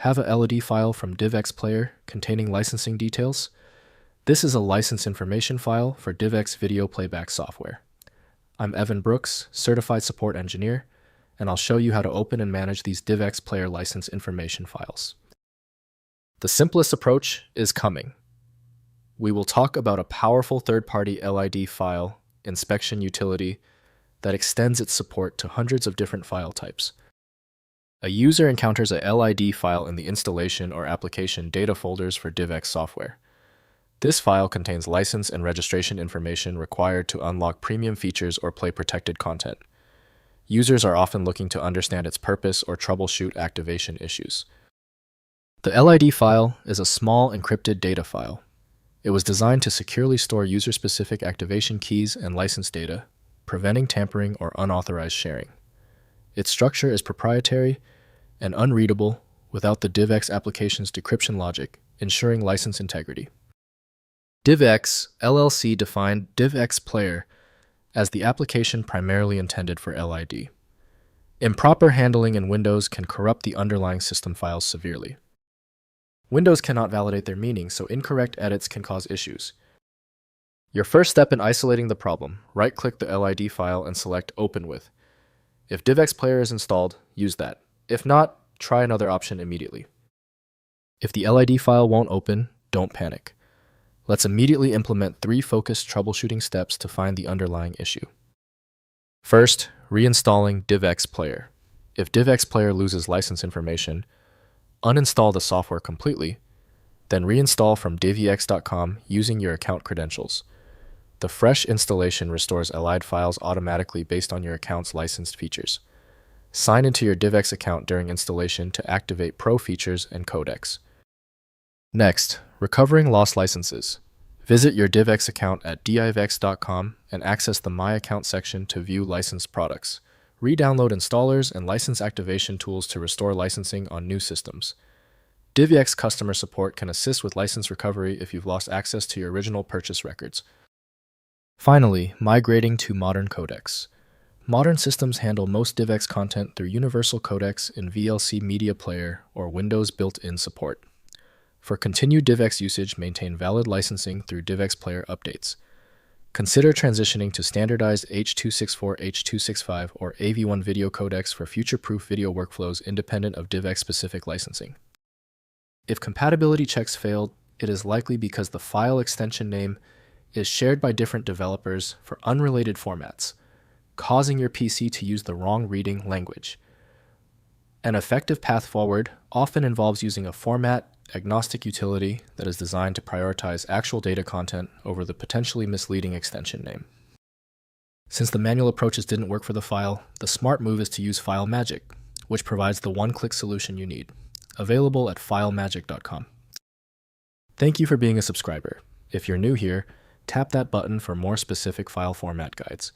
Have a LID file from DivX Player containing licensing details? This is a license information file for DivX video playback software. I'm Evan Brooks, Certified Support Engineer, and I'll show you how to open and manage these DivX Player license information files. The simplest approach is coming. We will talk about a powerful third-party LID file inspection utility that extends its support to hundreds of different file types. A user encounters a LID file in the installation or application data folders for DivX software. This file contains license and registration information required to unlock premium features or play protected content. Users are often looking to understand its purpose or troubleshoot activation issues. The LID file is a small encrypted data file. It was designed to securely store user-specific activation keys and license data, preventing tampering or unauthorized sharing. Its structure is proprietary and unreadable without the DivX application's decryption logic, ensuring license integrity. DivX LLC defined DivX Player as the application primarily intended for LID. Improper handling in Windows can corrupt the underlying system files severely. Windows cannot validate their meaning, so incorrect edits can cause issues. Your first step in isolating the problem, right-click the LID file and select Open With. If DivX Player is installed, use that. If not, try another option immediately. If the LID file won't open, don't panic. Let's immediately implement 3 focused troubleshooting steps to find the underlying issue. First, reinstalling DivX Player. If DivX Player loses license information, uninstall the software completely, then reinstall from divx.com using your account credentials. The fresh installation restores LID files automatically based on your account's licensed features. Sign into your DivX account during installation to activate Pro features and Codecs. Next, recovering lost licenses. Visit your DivX account at divx.com and access the My Account section to view licensed products. Re-download installers and license activation tools to restore licensing on new systems. DivX customer support can assist with license recovery if you've lost access to your original purchase records. Finally, migrating to modern codecs. Modern systems handle most DivX content through universal codecs in VLC Media Player or Windows built-in support. For continued DivX usage, maintain valid licensing through DivX Player updates. Consider transitioning to standardized H.264 H.265 or AV1 video codecs for future-proof video workflows independent of DivX-specific licensing. If compatibility checks failed, it is likely because the file extension name is shared by different developers for unrelated formats, causing your PC to use the wrong reading language. An effective path forward often involves using a format-agnostic utility that is designed to prioritize actual data content over the potentially misleading extension name. Since the manual approaches didn't work for the file, the smart move is to use FileMagic, which provides the one-click solution you need, available at filemagic.com. Thank you for being a subscriber. If you're new here, tap that button for more specific file format guides.